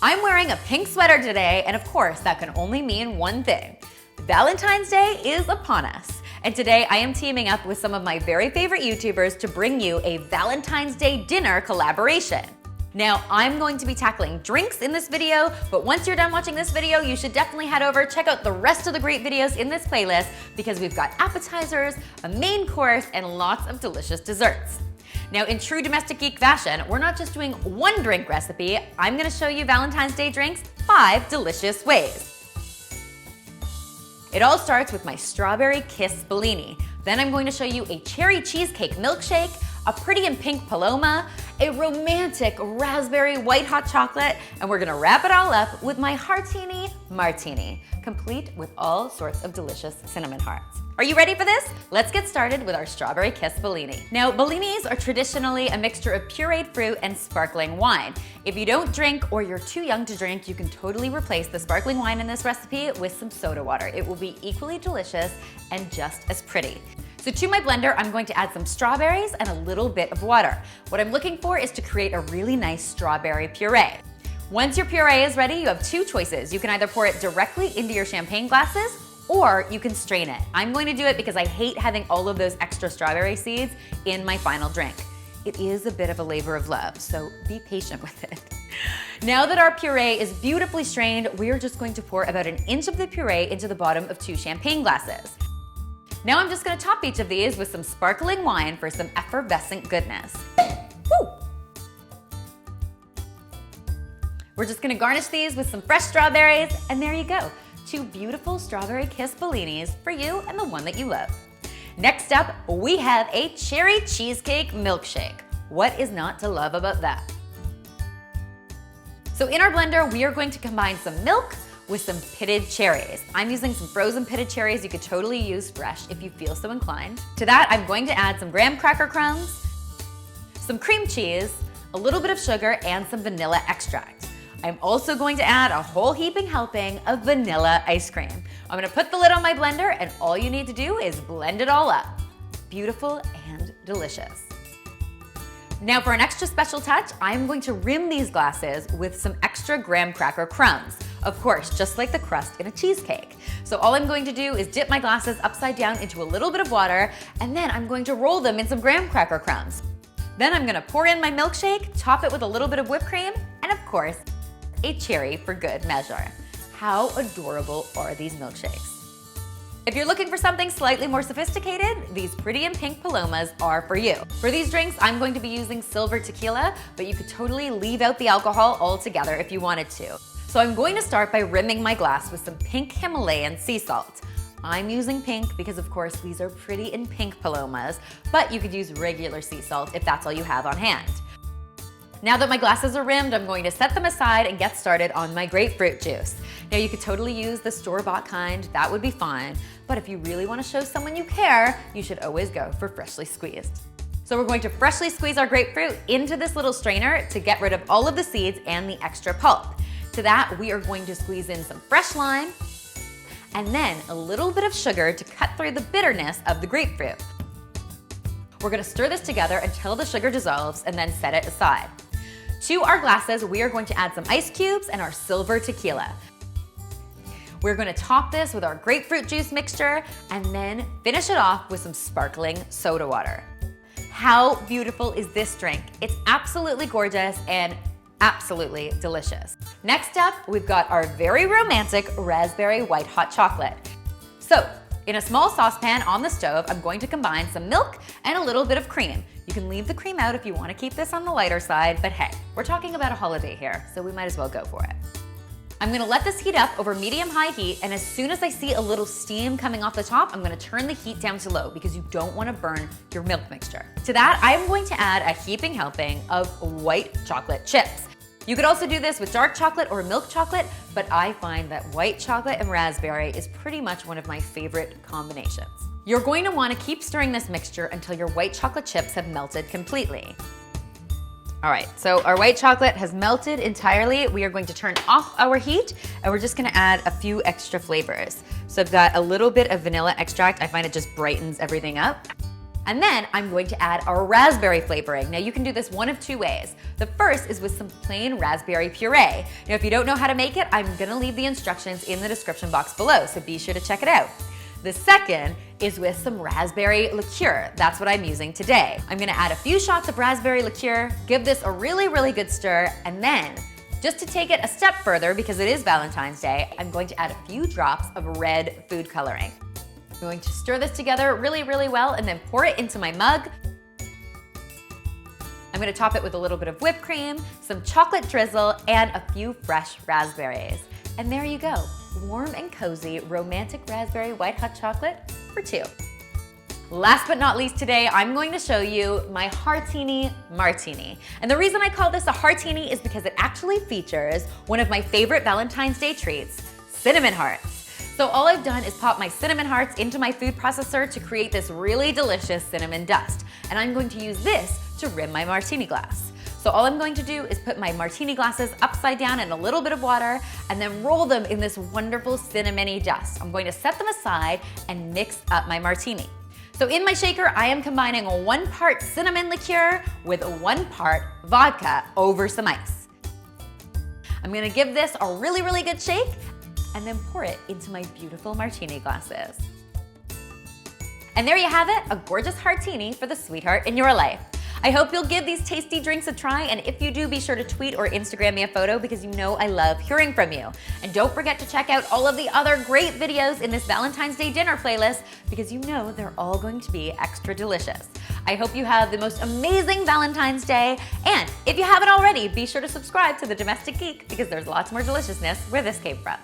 I'm wearing a pink sweater today, and of course, that can only mean one thing. Valentine's Day is upon us. And today I am teaming up with some of my very favorite YouTubers to bring you a Valentine's Day dinner collaboration. Now, I'm going to be tackling drinks in this video, but once you're done watching this video, you should definitely head over, check out the rest of the great videos in this playlist because we've got appetizers, a main course, and lots of delicious desserts. Now, in true domestic geek fashion, we're not just doing one drink recipe, I'm gonna show you Valentine's Day drinks 5 delicious ways. It all starts with my Strawberry Kiss Bellini. Then I'm going to show you a cherry cheesecake milkshake, a pretty and pink Paloma, a romantic raspberry white hot chocolate, and we're gonna wrap it all up with my Heartini Martini, complete with all sorts of delicious cinnamon hearts. Are you ready for this? Let's get started with our Strawberry Kiss Bellini. Now, Bellinis are traditionally a mixture of pureed fruit and sparkling wine. If you don't drink or you're too young to drink, you can totally replace the sparkling wine in this recipe with some soda water. It will be equally delicious and just as pretty. So to my blender, I'm going to add some strawberries and a little bit of water. What I'm looking for is to create a really nice strawberry puree. Once your puree is ready, you have 2 choices. You can either pour it directly into your champagne glasses or you can strain it. I'm going to do it because I hate having all of those extra strawberry seeds in my final drink. It is a bit of a labor of love, so be patient with it. Now that our puree is beautifully strained, we are just going to pour about 1 inch of the puree into the bottom of 2 champagne glasses. Now I'm just gonna top each of these with some sparkling wine for some effervescent goodness. Woo! We're just gonna garnish these with some fresh strawberries, and there you go. 2 beautiful Strawberry Kiss Bellinis for you and the one that you love. Next up, we have a cherry cheesecake milkshake. What is not to love about that? So in our blender, we are going to combine some milk with some pitted cherries. I'm using some frozen pitted cherries. You could totally use fresh if you feel so inclined. To that, I'm going to add some graham cracker crumbs, some cream cheese, a little bit of sugar, and some vanilla extract. I'm also going to add a whole heaping helping of vanilla ice cream. I'm gonna put the lid on my blender, and all you need to do is blend it all up. Beautiful and delicious. Now for an extra special touch, I'm going to rim these glasses with some extra graham cracker crumbs. Of course, just like the crust in a cheesecake. So all I'm going to do is dip my glasses upside down into a little bit of water, and then I'm going to roll them in some graham cracker crumbs. Then I'm gonna pour in my milkshake, top it with a little bit of whipped cream, and of course, a cherry for good measure. How adorable are these milkshakes? If you're looking for something slightly more sophisticated, these pretty and pink Palomas are for you. For these drinks, I'm going to be using silver tequila, but you could totally leave out the alcohol altogether if you wanted to. So I'm going to start by rimming my glass with some pink Himalayan sea salt. I'm using pink because of course these are pretty and pink Palomas, but you could use regular sea salt if that's all you have on hand. Now that my glasses are rimmed, I'm going to set them aside and get started on my grapefruit juice. Now you could totally use the store-bought kind, that would be fine, but if you really want to show someone you care, you should always go for freshly squeezed. So we're going to freshly squeeze our grapefruit into this little strainer to get rid of all of the seeds and the extra pulp. To that, we are going to squeeze in some fresh lime, and then a little bit of sugar to cut through the bitterness of the grapefruit. We're gonna stir this together until the sugar dissolves and then set it aside. To our glasses, we are going to add some ice cubes and our silver tequila. We're gonna top this with our grapefruit juice mixture and then finish it off with some sparkling soda water. How beautiful is this drink? It's absolutely gorgeous and absolutely delicious. Next up, we've got our very romantic raspberry white hot chocolate. So, in a small saucepan on the stove, I'm going to combine some milk and a little bit of cream. You can leave the cream out if you want to keep this on the lighter side, but hey, we're talking about a holiday here, so we might as well go for it. I'm gonna let this heat up over medium-high heat, and as soon as I see a little steam coming off the top, I'm gonna turn the heat down to low because you don't wanna burn your milk mixture. To that, I'm going to add a heaping helping of white chocolate chips. You could also do this with dark chocolate or milk chocolate, but I find that white chocolate and raspberry is pretty much one of my favorite combinations. You're going to want to keep stirring this mixture until your white chocolate chips have melted completely. All right, so our white chocolate has melted entirely. We are going to turn off our heat, and we're just gonna add a few extra flavors. So I've got a little bit of vanilla extract. I find it just brightens everything up. And then I'm going to add a raspberry flavoring. Now you can do this one of two ways. The first is with some plain raspberry puree. Now if you don't know how to make it, I'm gonna leave the instructions in the description box below, so be sure to check it out. The second is with some raspberry liqueur. That's what I'm using today. I'm gonna add a few shots of raspberry liqueur, give this a really, really good stir, and then just to take it a step further, because it is Valentine's Day, I'm going to add a few drops of red food coloring. I'm going to stir this together really, really well and then pour it into my mug. I'm gonna top it with a little bit of whipped cream, some chocolate drizzle, and a few fresh raspberries. And there you go, warm and cozy romantic raspberry white hot chocolate for two. Last but not least today, I'm going to show you my Heartini Martini. And the reason I call this a Heartini is because it actually features one of my favorite Valentine's Day treats, cinnamon hearts. So all I've done is pop my cinnamon hearts into my food processor to create this really delicious cinnamon dust. And I'm going to use this to rim my martini glass. So all I'm going to do is put my martini glasses upside down in a little bit of water and then roll them in this wonderful cinnamony dust. I'm going to set them aside and mix up my martini. So in my shaker, I am combining 1 part cinnamon liqueur with 1 part vodka over some ice. I'm gonna give this a really, really good shake and then pour it into my beautiful martini glasses. And there you have it, a gorgeous Heartini for the sweetheart in your life. I hope you'll give these tasty drinks a try, and if you do, be sure to tweet or Instagram me a photo because you know I love hearing from you. And don't forget to check out all of the other great videos in this Valentine's Day dinner playlist because you know they're all going to be extra delicious. I hope you have the most amazing Valentine's Day, and if you haven't already, be sure to subscribe to The Domestic Geek because there's lots more deliciousness where this came from.